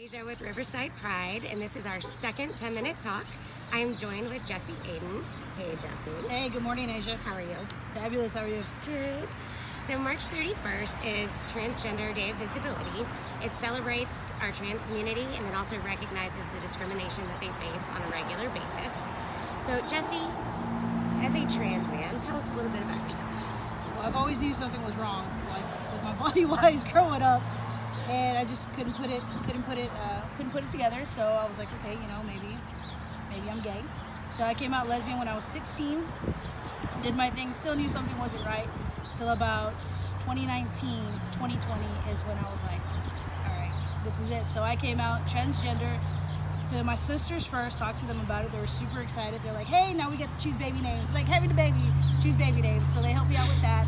Asia with Riverside Pride, and this is our second 10-minute talk. I am joined with Jessie Aiden. Hey, Jessie. Hey, good morning, Asia. How are you? Fabulous, how are you? Good. So March 31st is Transgender Day of Visibility. It celebrates our trans community and then also recognizes the discrimination that they face on a regular basis. So Jessie, as a trans man, tell us a little bit about yourself. Well, I've always knew something was wrong, like with my body-wise growing up, and I just couldn't put it together. So I was like, okay, maybe I'm gay. So I came out lesbian when I was 16, did my thing, still knew something wasn't right, till about 2019, 2020 is when I was like, all right, this is it. So I came out transgender to my sisters first, talked to them about it. They were super excited. They're like, hey, now we get to choose baby names. It's like having a baby, choose baby names. So they helped me out with that.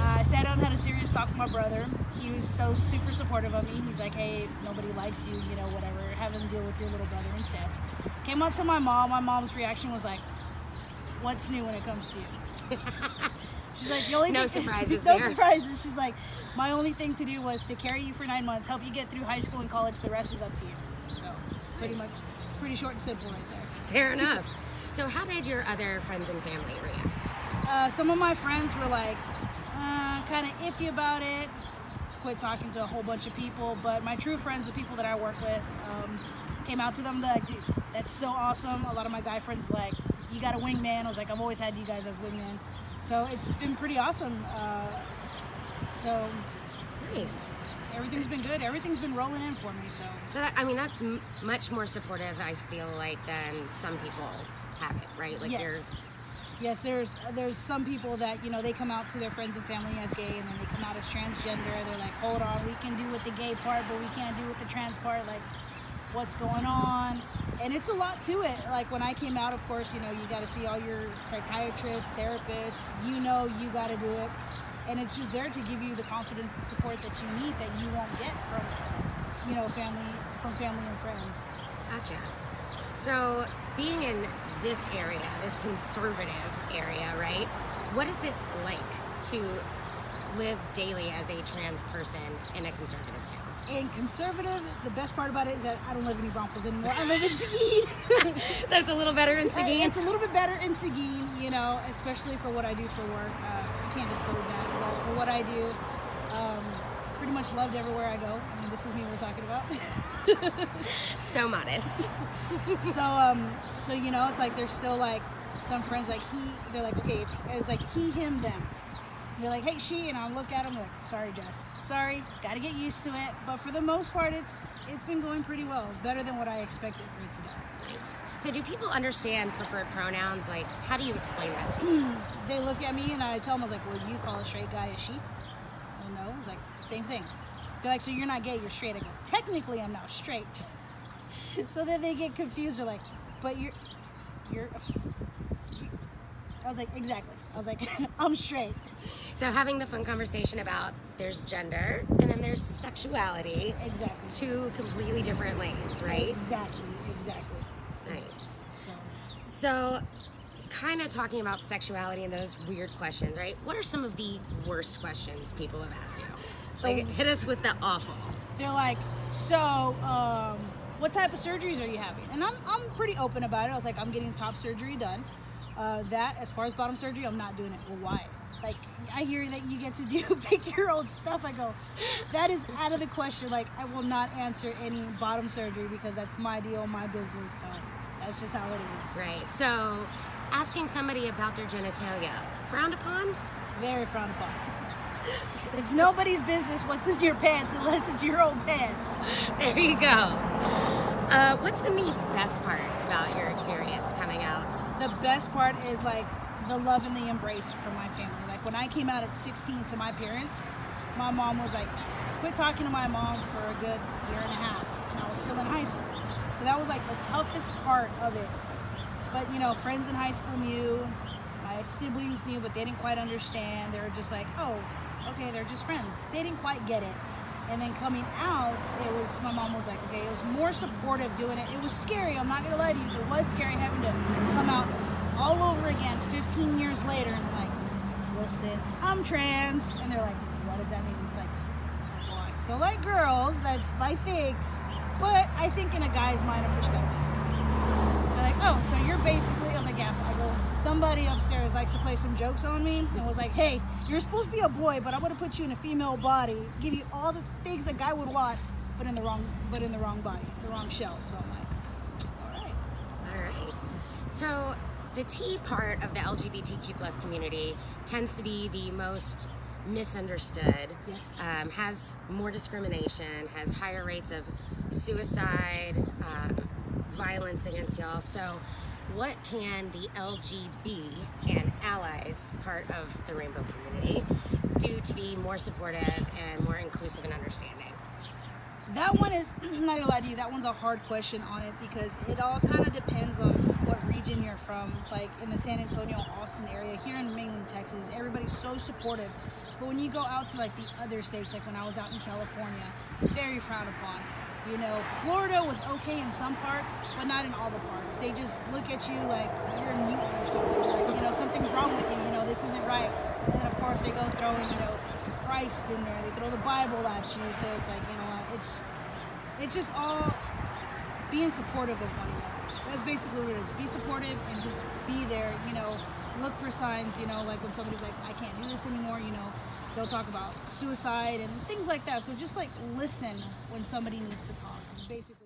I sat down and had a serious talk with my brother. He was so super supportive of me. He's like, hey, if nobody likes you, whatever, have them deal with your little brother instead. Came out to my mom. My mom's reaction was like, what's new when it comes to you? She's like, the only no thing, surprises no there. surprises. She's like, my only thing to do was to carry you for 9 months, help you get through high school and college. The rest is up to you. So pretty short and simple right there. Fair enough. So how did your other friends and family react? Some of my friends were like, kind of iffy about it, quit talking to a whole bunch of people, but my true friends, the people that I work with, came out to them like, dude, that's so awesome. A lot of my guy friends like, you got a wingman. I was like, I've always had you guys as wingman. So it's been pretty awesome. So nice. Everything's been good. Everything's been rolling in for me. So that's much more supportive, I feel like, than some people have it, right? Like Yes, there's some people that, they come out to their friends and family as gay, and then they come out as transgender. They're like, hold on, we can do with the gay part, but we can't do with the trans part. Like, what's going on? And it's a lot to it. Like, when I came out, of course, you got to see all your psychiatrists, therapists. You got to do it. And it's just there to give you the confidence and support that you need that you won't get from, family and friends. Gotcha. So being in this area, this conservative area, right? What is it like to live daily as a trans person in a conservative town? In conservative, the best part about it is that I don't live in New Braunfels anymore. I live in Seguin. So it's a little better in Seguin? It's a little bit better in Seguin, especially for what I do for work. I can't disclose that, but for what I do, pretty much loved everywhere I go. I mean, this is me we're talking about. So modest. So it's like there's still like some friends like they're like, okay, it's like he, him, them. They're like, hey, she, and I'll look at them like, sorry, Jess. Sorry, gotta get used to it. But for the most part, it's been going pretty well. Better than what I expected for it to go. Nice. So do people understand preferred pronouns? Like, how do you explain that to them? They look at me and I tell them, I was like, well, do you call a straight guy a she? Oh, no. I was like, same thing. They're like, so you're not gay, you're straight. I go, technically, I'm not straight. So then they get confused. They're like, but you're I was like, exactly. I was like, I'm straight. So having the fun conversation about there's gender and then there's sexuality. Exactly. Two completely different lanes, right? Exactly. Nice. So kind of talking about sexuality and those weird questions, right? What are some of the worst questions people have asked you? Like, hit us with the awful. They're like, so, what type of surgeries are you having? And I'm pretty open about it. I was like, I'm getting top surgery done. That, as far as bottom surgery, I'm not doing it. Well, why? Like, I hear that you get to do pick your old stuff. I go, that is out of the question. Like, I will not answer any bottom surgery because that's my deal, my business. So that's just how it is. Right. So asking somebody about their genitalia, frowned upon? Very frowned upon. It's nobody's business what's in your pants unless it's your own pants. There you go. What's been the best part about your experience coming out? The best part is like the love and the embrace from my family. Like when I came out at 16 to my parents, my mom was like, quit talking to my mom for a good year and a half. And I was still in high school. So that was like the toughest part of it. But friends in high school knew, my siblings knew, but they didn't quite understand. They were just like, oh, okay, they're just friends. They didn't quite get it. And then coming out, my mom was like, okay, it was more supportive doing it. It was scary, I'm not gonna lie to you. It was scary having to come out all over again 15 years later. And I'm like, listen, I'm trans. And they're like, what does that mean? It's like, well, I still like girls, that's my thing. But I think in a guy's mind of perspective, they're like, oh, so you're basically, I was like, yeah. I go, somebody upstairs likes to play some jokes on me and was like, hey, you're supposed to be a boy, but I'm gonna put you in a female body, give you all the things a guy would want, but in the wrong body, the wrong shell. So I'm like, All right. So the T part of the LGBTQ plus community tends to be the most misunderstood. Yes. Has more discrimination, has higher rates of suicide, violence against y'all. So what can the LGB and allies part of the rainbow community do to be more supportive and more inclusive and understanding? that one is, I'm not gonna lie to you, that one's a hard question on it because it all kind of depends on what region you're from. Like in the San Antonio, Austin area, here in mainland Texas, everybody's so supportive. But when you go out to like the other states, like when I was out in California, very frowned upon. You know, Florida was okay in some parts, but not in all the parts. They just look at you like you're a mutant or something. Like, you know, something's wrong with you. You know, this isn't right. And then of course they go throwing, you know, Christ in there. They throw the Bible at you. So it's like, you know, it's just all being supportive of one another. That's basically what it is. Be supportive and just be there. You know, look for signs. You know, like when somebody's like, I can't do this anymore. You know. They'll talk about suicide and things like that. So just like listen when somebody needs to talk, basically.